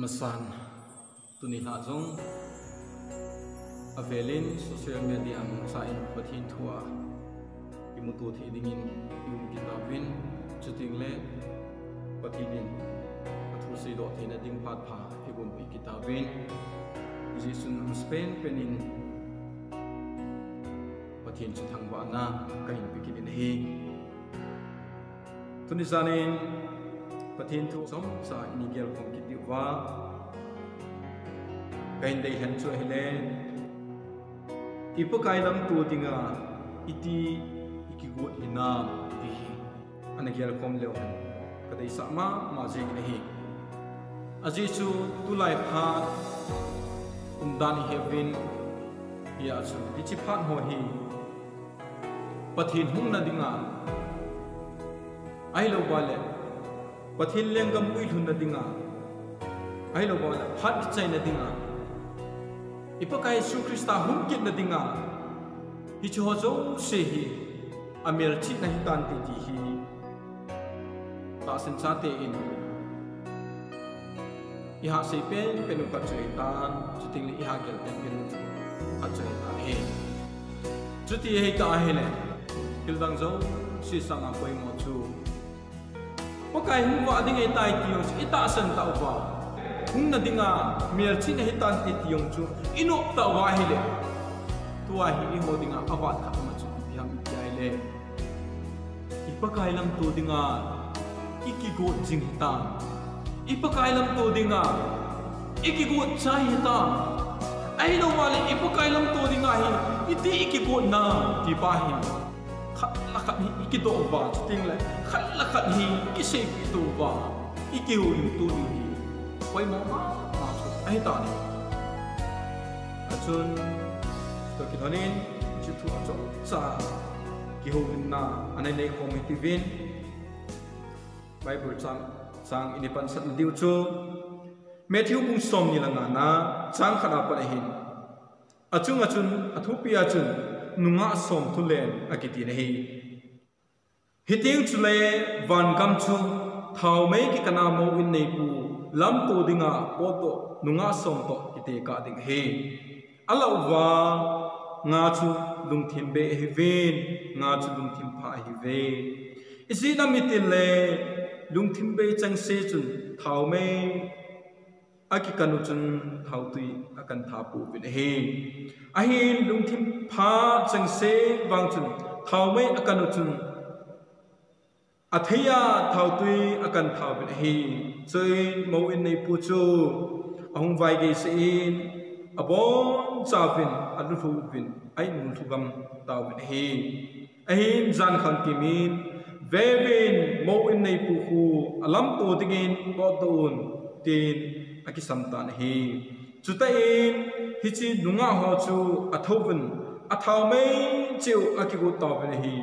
masan tuni ha zong avelin social media ang sa in pathin thua imutu thi dingin yung kitabin chuting le pathinin athu si do thi na ding phat pha igum pi kitabin jisun spain penin pathin chu thang ba na kain pi kin hi tuni zanin pathin thu som sa inigel kom kitiwa kain dei han chu hele ipakai lam tu tinga iti ikigot ina ti anagel kom leo kadai sama ma jing hi aji chu tu lai pha dan heaven ya chu ichi phan ho hi pathin hung na dinga ai lo wale pathin lengam ui thun na dinga ai lo wale phat chai na dinga ipakai su krista hum kit na dinga hi chu ho zo se hi amel chi na hitan ti ti hi ta sen sa te in iha se pen penu ka choi tan chuting li iha gel pen penu ka choi tan he chuti he ta he le kildang zo si sang a koi mo chu pakai hum wa ding ai tai ti yong ita san ta wa hum na dinga mel chi na hitan ti ti yong chu ino ta wa he le tua hi ho dinga awat kha ma chu piam yai le ipakai lam tu dinga ikigo jing ta ipakai lam tu dinga ikigo chai ta ai lo wale ipakai lam tu dinga hi iti ikigo na ti pa hi khat la khat hi ikido ba ting le khat la khat hi ikise tu ba ikiu yu tu hi koi mo ma ai ta ni achun to kitonin chitu acho sa ki ho na anai nei committee Bible sang inipan sat diu chu Matthew bung som ni langa na chang khana pa hin achung athu pia chun nunga som thu len akiti ne hi hiting chule van gam chu thau mai ki kana mo win nei pu lam to dinga poto nunga som to kite ka ding he alaw wa nga chu lung thim be he ven nga chu lung thim pha hi ve isi na mitile lung thim be chang se chun thau mai aki kanu chun thau tui akan tha pu bin he ahin lung thim pha chang se wang chun thau mai akanu chun athaya thau tui akan tha bin he choi mo in nei pu chu ahung vai ge se in abon cha bin adu thu bin ai mun thu gam taw bin he ahin jan khang ki min vevin mo in nei pu khu alam to tingin ko ton tin aki samtan hi chutain hichi nunga ho chu athoven athau mai chiu aki go taw bin hi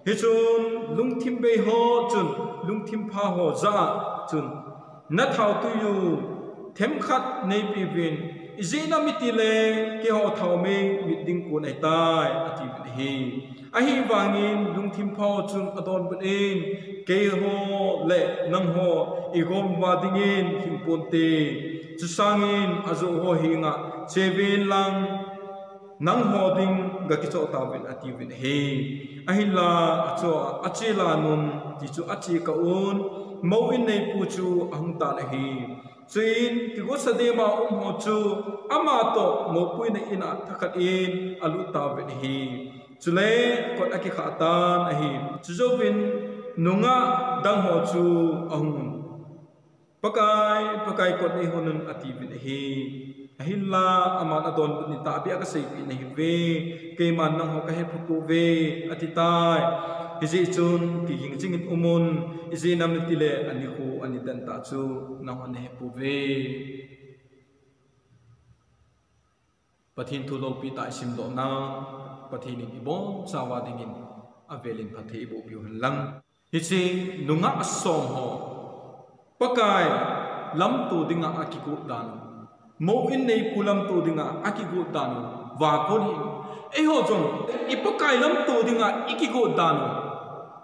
hichun lungthim be ho chun lungthim pha ho za chun na thau tu yu them khat nei pi bin izina mitile ke ho thau mai miting ko nai tai ati bin hi ahi wangin lungthim pha chun adon bin in ke ho le nang ho igom wa dingin hingponte chusangin azo ho hinga chevin lang nang ho ding ga ki chota bin ati bin he ahila acho achila nun ti chu achi ka un mo in nei pu chu ahung ta na hi chuin ki go sadema ho chu ama to mo pui na ina thakat in alu ta bin hi chule kot aki khatan ahi chujobin nunga dang ho chu ahung pakai kot ni honun ati bin hi ahilla aman adon ni ta bia ka sei ni ve ke man nang ho ka he phu ve ati tai iji chun ki ging jingin umun iji nam ni tile ani khu ani dan ta chu na ho ne pu ve pathin thu lo pi ta sim do na pathin ni bon chawa dingin avelin phathe bo bi lang iji nunga asom ho pakai lam tu dinga akiku dan mo in nei pulam tu dinga akiku dan wa ko ni e ho jong ipakai lam tu dinga ikiku dan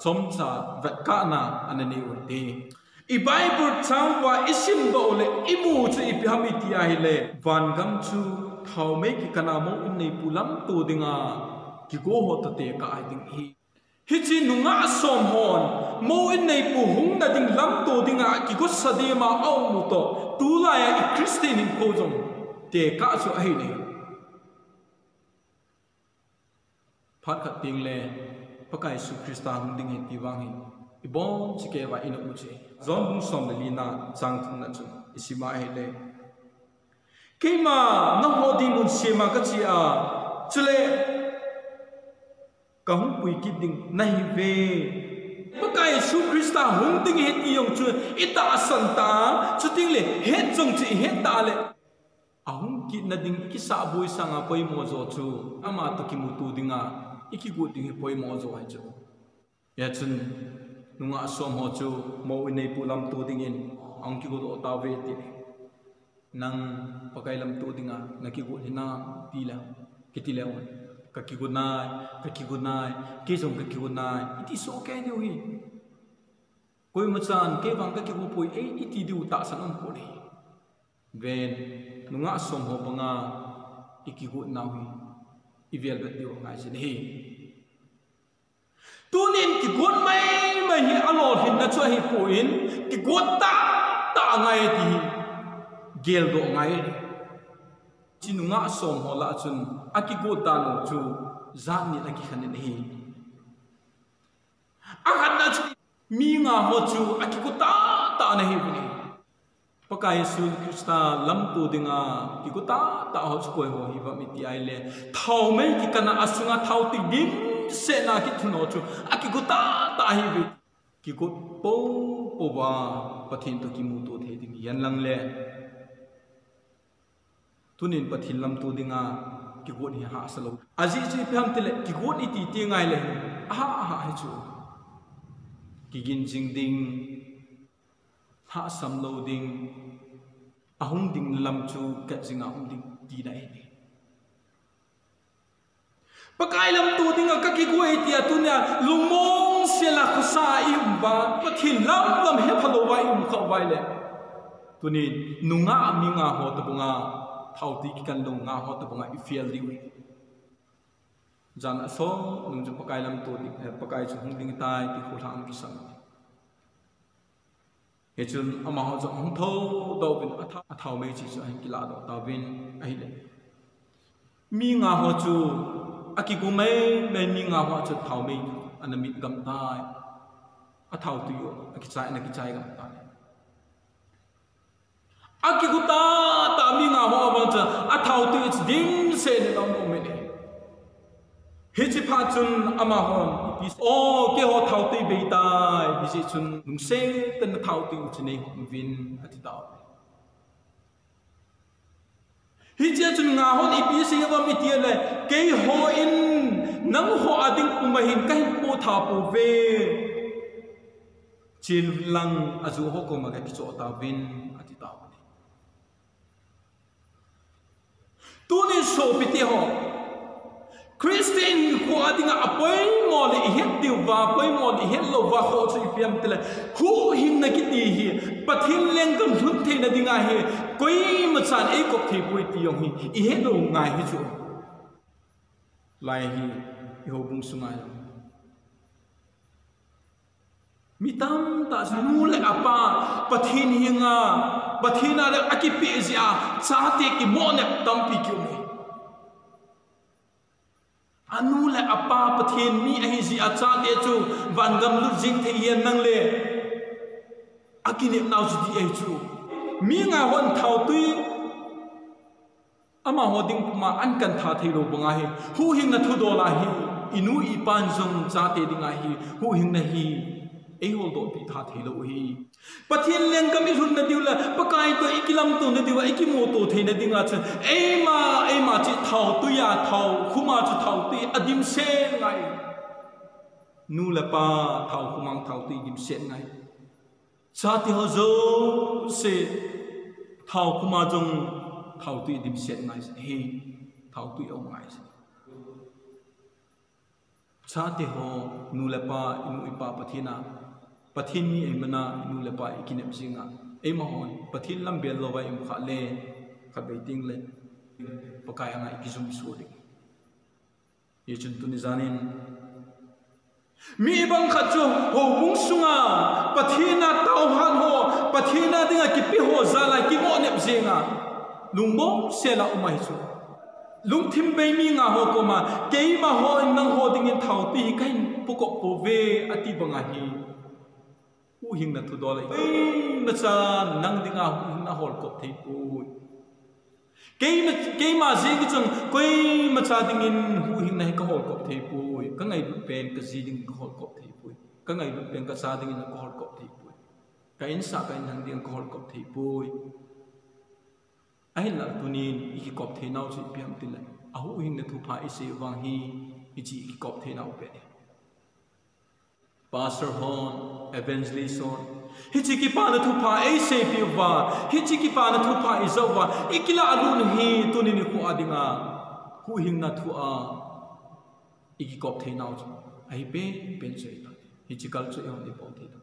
chomcha vat ka na anani uti I Bible changwa isim ba ole imu chu ipiham itia hile van gam chu thau me ki kanamo in nei pulam tu dinga ki go ho ta te ka ai ding hi chi nunga som hon mo in nei pu hung na ding lam tu dinga ki go sadema au mu to tu la ya I Christian in ko jong te ka chu ai nei phat khat ting le pakai su Krista hung ding he ti wang hi ibon chike wa ina uche zon bung som le lina chang thun na chu isima hele keima na hodi mun sema ka chi a chule ka hung pui ki ding nahi ve pakai su Krista hung ding he ti yong chu ita santa chu ting le he chong chi he ta le ahung ki na ding ki sa boi sanga poi mo zo chu ama to ki mutu dinga iki gu ding poi mo zo hai chu ya chun nunga som ho chu mo inei pulam tu dingin ang ki go ta ve ti nang pakai lam tu dinga na ki go hina tila kitila on ka ki go nai ki jong ka ki go nai iti so ke ni wi koi machan ke bang ka ki go poi e iti du ta sanam ko ni ven nunga som ho panga iki go na wi ivel bet dio ngai sin hi tunin ki got mai hi alor hin na chu hi puin ki got ta ngai ti gel do ngai chinunga som hola chun aki got ta no chu zan ni aki khanin hi ahan na chu mi nga ho chu aki got ta na hi buni pakai su Krista lam tu dinga ki got ta ho chu koi ho hi ba mi ti ai le thau mai ki kana asunga thau ti dim se na ki thuno chu aki guta ta hi bi ki gut po wa pathin to ki mu to the ding yan lang le tunin pathin lam tu dinga ki gut hi ha salo aji ji pham tele ki gut iti ti ngai le ha ha chu ki gin jing ding ha sam lo ding ahung ding lam chu ka jinga ding ti dai pakai lam tu dinga ka ki goi tia tunya lumong sela khusa imba pathin lam he phalo wai khaw wai le tuni nunga minga ho to bunga thauti ki kan lunga ho to bunga ifial di wi jan so nung ju pakai lam tu di pakai chu hung ding tai ki khulhang ki sam he chun ama ho jo hung tho do bin athau me chi chu ki la do ta bin ai le minga ho chu aki gu me mi nga ho chu thau me anamit gam tai a thau tu yo aki chai gam tai aki gu ta mi nga ho ba cha a thau tu it's dim se ne dom mo me ne he chi pha chun ama hon pi o ke ho thau tu be tai bi chi chun nung se ten thau tu chu ne ho vin ati ta hi chia chun nga hon ipi sing ba mi tie le ke ho in nang ho ading umahin kai po tha po ve chil lang azu ho ko ma ki cho ta vin ati ta tu ni so piti ho Christian ko adinga apoi mo le het diu wa apoi mo le het lo wa ho chu ipiam tele hu hin na ki ti hi pathin leng kam thun the na dinga he koi ma chan e kop thi pui ti yong hi I het lo ngai hi chu lai hi I ho bung sungai mi tam ta nu le apa pathin hinga pathina le akipi zia cha te ki mo ne tam pi ki mo anu le apa pathin mi ahi ji acha te chu van gam lu jing the yen nang le akine nau ji di ai chu mi nga hon thau tui ama hoding ma an kan tha thei ro banga hi hu hing na thu do la hi inu I pan jong cha te dinga hi hu hing na hi ei hol do pi tha thei lo hi pathin leng kam I run na diu la pakai to ikilam to na diwa ikimo to thei na dinga cha ei ma chi thau tu ya thau khuma chu thau ti adim se ngai nu la pa thau khumang thau ti dim se ngai cha ti ho zo se thau khuma jong thau ti dim se ngai he thau tu ong ngai cha ti ho nu la pa inu ipa pathina pathin mi ai mana nu le pa ikinep singa ai mahon pathin lam bel lo ba im kha le khat bai ting le pakai anga ikizum su ding ye chun tu ni zanin mi bang khachu ho bung sunga pathina tau han ho pathina dinga ki pi ho zala ki mo nep zinga lungmo sela umai chu lung thim bei mi nga ho ko ma ke ma ho nang ho ding in thau ti kai poko po ve ati banga hi u hing na thu do lai na cha nang dinga hu na hol ko thei pu ke ma ji ki chung koi ma cha ding in hu hing na ka hol ko thei pu ka ngai pen ka ji ding ka hol ko thei pu ka ngai pen ka cha ding in ka hol ko thei pu ka in sa ka nang ding ka hol ko thei pu ai la tunin iki kop the nau chi piam tin la ahu hing na thu pha ise wang hi ichi iki kop the nau pe pastor hon evangelist hon hichi ki pa na thu pha ise pi wa hichi ki pa na thu pha izo wa ikila alun hi tunin ku adinga hu hing na thu a iki kop the nau chi ai pen chei ta hichi kal chu yon di pon the ta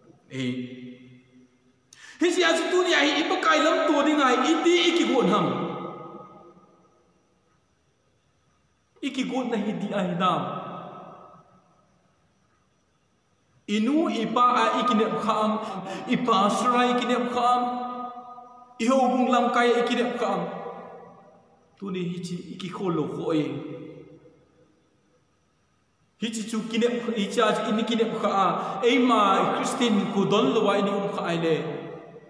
hichi as dunia hi ipakai lam to dinga iti ikigon ham ikigon na hidi ahidam inu ipa a ikinep kham ipa srai ikinep kham iho bung lam kai ikinep kham tuni hichi ikikholo khoi hichi chu kinep icha ini kinep kha eima christian ku don lo wa ini kha aile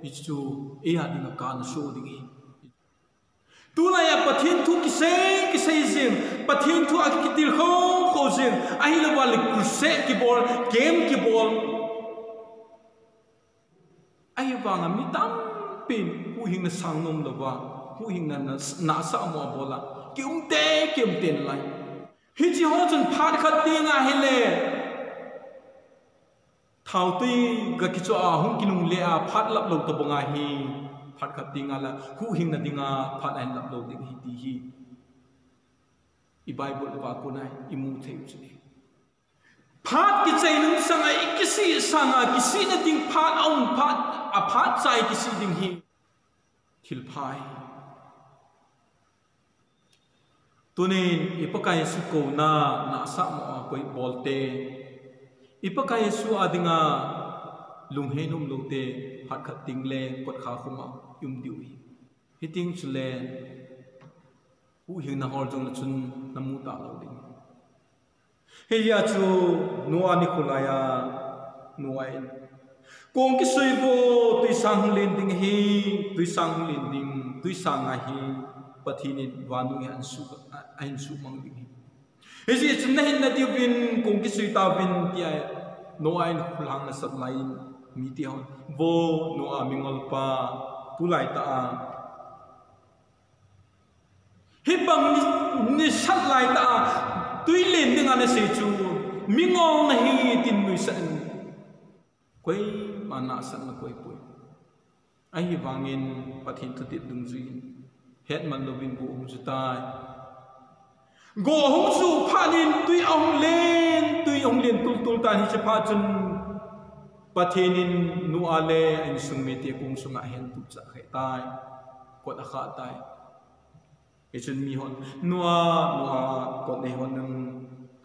ichu eya ding ka na so ding tula ya pathin thu ki sei jing pathin thu ak kitil kho jing ai la wal kurse ki bol game ki bol ai wanga mi tam pin hu hing na sang nom lo wa hu hing na sa mo bola ki te ten lai hi chi ho chun phat khat ti nga hele thau ti ga ki cho a hung kinung le a phat lap lo to bonga hi phat khat ti nga la hu hing na dinga phat an lap lo ding hi ti hi i bible pa ko nai i mu theu chi phat ki chai nung sanga ikisi sanga kisi na ding phat ong phat a phat chai kisi ding hi thil phai tunin ipakai su ko na sa mo koi bolte ipakai su adinga lunghenum lote phat khat tingle kot kha khuma yum diwi hiting chule hu hing na hor jong chun namu ta lo ding he ya chu noa ni khulaya noain kong ki sui bo tui sang len ding hi tui sang len ding tui sang a hi pathinin wanu an su mang ding he ji chun hin na diu bin kong ki sui ta bin tia noain khulang na sat lain mi ti hon bo noa mingol pa pulai ta a he bang ni sat lai ta tui len ding an se chu mingol na hi tin nui san koi mana san na koi pui ai wangin pathin thu ti dung ji het man lovin bu ju tai go hong su phanin tui ong len tul ta hi che pha chun pathinin nu ale an sung me te kung sunga hen tu cha khai tai kot a kha tai e chun mi hon nuwa kot ne hon nang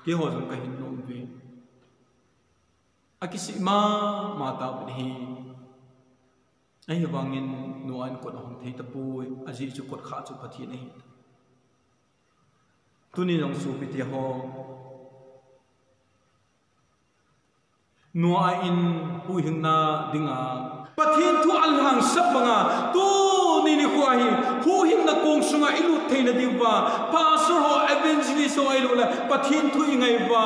ke ho jong ka hin nom ve akisi ma ta hi ai wangin nuan kot hong thei ta pui aji chu kot kha chu pathi nei tuni long su pi ti ho nuwa in hu hing na dinga pathin thu al hang sap banga tu ni hi hu hing na kong sunga ilu thei na diwa pastor ho evangelist ho ilu la pathin thu ingai wa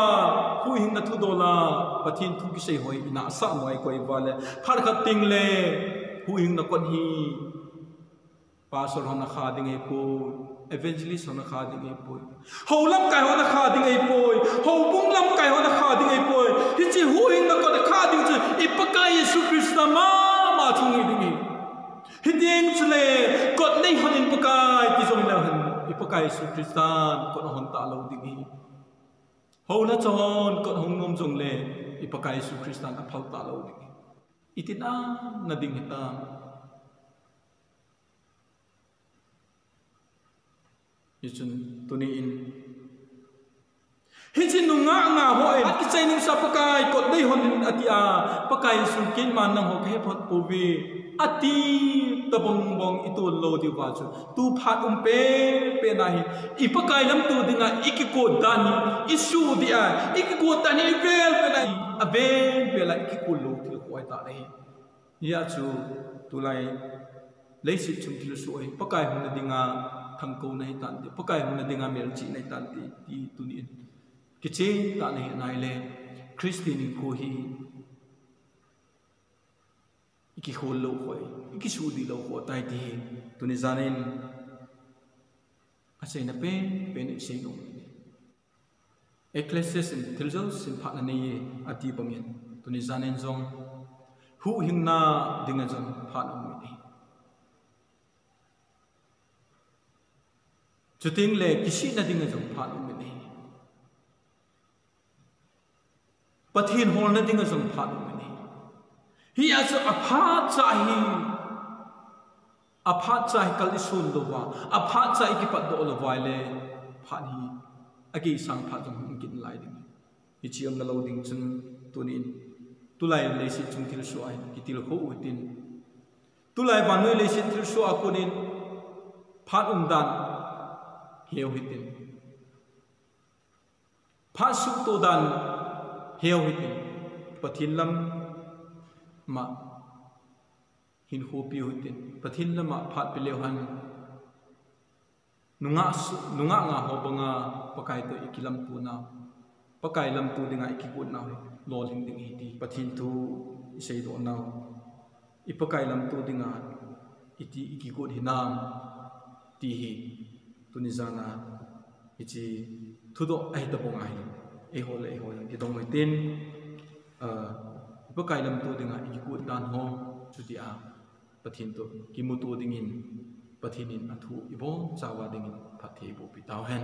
hu hing na thu dola pathin thu ki sei hoi ina sa moi koi wa le phar khat ting le hu hing na kon hi pastor ho na kha ding e pu evangelist ho na kha ding e pu ho lam kai ho na kha ding e pu ho bung lam kai ho na kha ding e pu hi chi hu hing na kon kha ding chu ipakai yesu krista ma chung ding hi ding chule kot nei honin pakai ti jong na han ipakai yesu krista kon hon ta lo ding hi ho na chon kot hong nom jong le ipakai yesu krista na phal ta lo ding itina nading hita yun tuniin hijin nunga nga hoi at kisay ning sa pakay kot day honin atia pakay sulkin man nang ho kahipot pubi ati tabong bong ito lo di ba tu phat pe nahi ipakay lam tu dinga ikiko dani isu dia ikiko dani vel pe nahi aben vela ikiko lo ti ko ta nahi ya chu tulai leisit chung til suai pakay hon dinga thangko nai tan di pakay hon dinga melchi nai tan ti tunin kiche ta nahi nai le Christian ko hi iki khol lo khoi iki sudi lo kho tai ti tuni zanin asai na pen sei no Ecclesiastes tilzo sim pha na nei ati bangin tuni zanin zong hu hingna dinga zong pha na mi chuting le kisi na dinga zong pha na mi pathin hol na dinga zong pha na mi hi aso aphat chahi kalisun do wa aphat chahi ki pat do lo vai le phat hi agi sang phat jong kin lai ding hi chiam na lo ding chun tunin tulai le si chung til su ai ki til ho utin tulai banui le si til su akunin phat dan heu hitin phat su to dan heu hitin pathin lam ma hin ho pi hutin pathin lama phat pi leuhan nunga nga ho banga pakai to ikilam pu na pakai lam tu dinga ikikut na lol hing ding hi pathin tu isei do na ipakai lam tu dinga iti ikikut hinam ti hi tunizana ichi thudo ai to bongai e hole ki dong mai tin pakai lam tu dinga ikikut dan ho chutia pathin to kimutu dingin pathinin athu ibong chawa dingin phathi bu pitaw hen